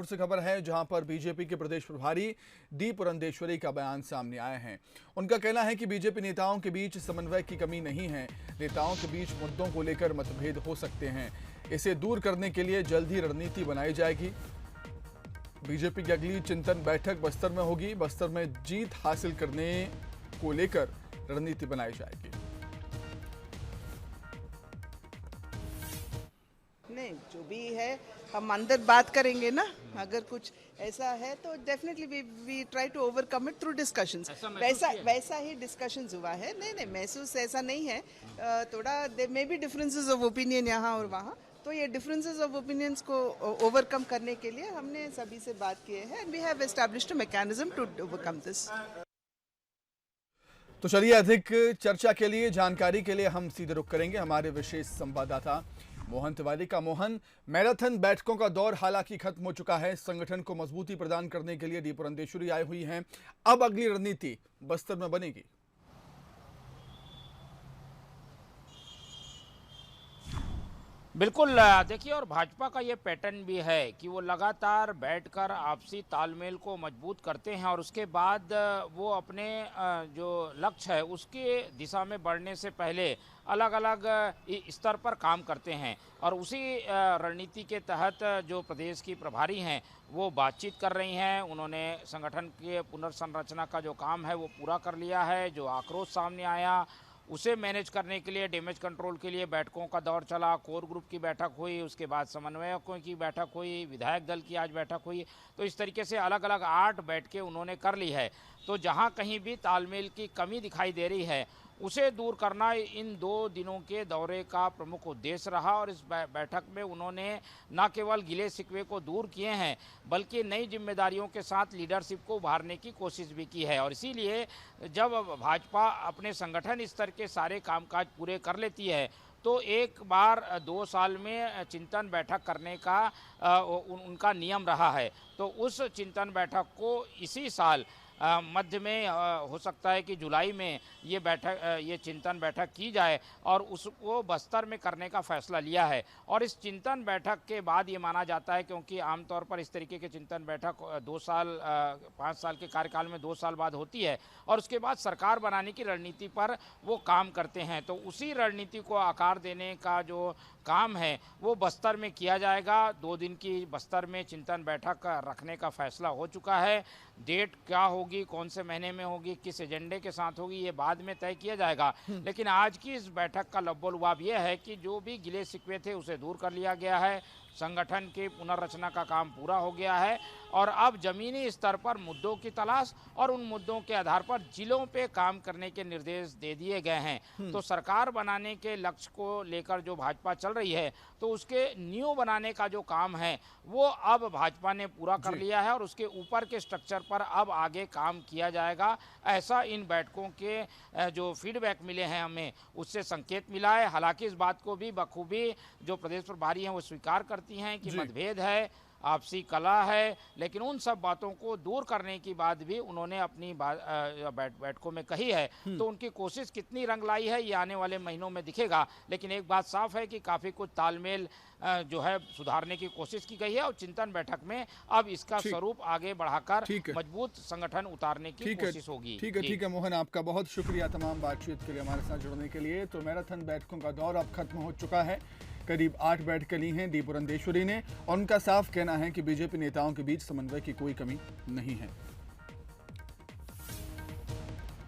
नागपुर से खबर है, जहां पर बीजेपी के प्रदेश प्रभारी डी पुरंदेश्वरी का बयान सामने आए हैं। उनका कहना है कि बीजेपी नेताओं के बीच समन्वय की कमी नहीं है। नेताओं के बीच मुद्दों को लेकर मतभेद हो सकते हैं, इसे दूर करने के लिए जल्द ही रणनीति बनाई जाएगी। बीजेपी की अगली चिंतन बैठक बस्तर में होगी। बस्तर में जीत हासिल करने को लेकर रणनीति बनाई जाएगी। नहीं, जो भी है हम अंदर बात करेंगे ना। अगर कुछ ऐसा है तो definitely we try to overcome it through discussions. वैसा ही डिस्कशंस हुआ है। नहीं, महसूस ऐसा नहीं है। थोड़ा there may be differences of opinion यहाँ और वहाँ, तो ये डिफरेंसेस ऑफ ओपिनियंस को ओवरकम करने के लिए हमने सभी से बात किए हैं and we have established a mechanism to overcome this. तो चलिए, अधिक चर्चा के लिए, जानकारी के लिए हम सीधे रुख करेंगे हमारे विशेष संवाददाता मोहन तिवारी का। मोहन, मैराथन बैठकों का दौर हालांकि खत्म हो चुका है। संगठन को मजबूती प्रदान करने के लिए डी पुरंदेश्वरी आई हुई हैं। अब अगली रणनीति बस्तर में बनेगी। बिल्कुल, देखिए, और भाजपा का ये पैटर्न भी है कि वो लगातार बैठकर आपसी तालमेल को मजबूत करते हैं और उसके बाद वो अपने जो लक्ष्य है उसके दिशा में बढ़ने से पहले अलग अलग स्तर पर काम करते हैं। और उसी रणनीति के तहत जो प्रदेश की प्रभारी हैं वो बातचीत कर रही हैं। उन्होंने संगठन के पुनर्संरचना का जो काम है वो पूरा कर लिया है। जो आक्रोश सामने आया उसे मैनेज करने के लिए, डैमेज कंट्रोल के लिए बैठकों का दौर चला। कोर ग्रुप की बैठक हुई, उसके बाद समन्वयकों की बैठक हुई, विधायक दल की आज बैठक हुई। तो इस तरीके से अलग अलग 8 बैठकें उन्होंने कर ली है। तो जहां कहीं भी तालमेल की कमी दिखाई दे रही है उसे दूर करना इन 2 दिनों के दौरे का प्रमुख उद्देश्य रहा। और इस बैठक में उन्होंने न केवल गिले शिकवे को दूर किए हैं बल्कि नई जिम्मेदारियों के साथ लीडरशिप को उभारने की कोशिश भी की है। और इसीलिए जब भाजपा अपने संगठन स्तर के सारे कामकाज पूरे कर लेती है तो एक बार 2 साल में चिंतन बैठक करने का उनका नियम रहा है। तो उस चिंतन बैठक को इसी साल मध्य में हो सकता है कि जुलाई में ये चिंतन बैठक की जाए और उसको बस्तर में करने का फैसला लिया है। और इस चिंतन बैठक के बाद ये माना जाता है, क्योंकि आमतौर पर इस तरीके के चिंतन बैठक 2 साल 5 साल के कार्यकाल में 2 साल बाद होती है और उसके बाद सरकार बनाने की रणनीति पर वो काम करते हैं। तो उसी रणनीति को आकार देने का जो काम है वो बस्तर में किया जाएगा। 2 दिन की बस्तर में चिंतन बैठक रखने का फैसला हो चुका है। डेट क्या होगी, कौन से महीने में होगी, किस एजेंडे के साथ होगी, ये बाद में तय किया जाएगा। लेकिन आज की इस बैठक का लब्बो-लुआब ये है कि जो भी गिले शिकवे थे उसे दूर कर लिया गया है। संगठन की पुनर्रचना का काम पूरा हो गया है और अब जमीनी स्तर पर मुद्दों की तलाश और उन मुद्दों के आधार पर जिलों पे काम करने के निर्देश दे दिए गए हैं। तो सरकार बनाने के लक्ष्य को लेकर जो भाजपा चल रही है तो उसके नींव बनाने का जो काम है वो अब भाजपा ने पूरा कर लिया है और उसके ऊपर के स्ट्रक्चर पर अब आगे काम किया जाएगा। ऐसा इन बैठकों के जो फीडबैक मिले हैं हमें उससे संकेत मिला है। हालांकि इस बात को भी बखूबी जो प्रदेश प्रभारी हैं वो स्वीकार करती हैं कि मतभेद है, आपसी कला है, लेकिन उन सब बातों को दूर करने की बात भी उन्होंने अपनी बैठकों में कही है। तो उनकी कोशिश कितनी रंग लाई है ये आने वाले महीनों में दिखेगा। लेकिन एक बात साफ है कि काफ़ी कुछ तालमेल जो है सुधारने की कोशिश की गई है और चिंतन बैठक में अब इसका स्वरूप आगे बढ़ाकर मजबूत संगठन उतारने की कोशिश होगी। ठीक है मोहन, आपका बहुत शुक्रिया तमाम बातचीत के लिए, हमारे साथ जुड़ने के लिए। तो मैराथन बैठकों का दौर अब खत्म हो चुका है। करीब 8 बैठकें ली हैं डी पुरंदेश्वरी ने और उनका साफ कहना है कि बीजेपी नेताओं के बीच समन्वय की कोई कमी नहीं है।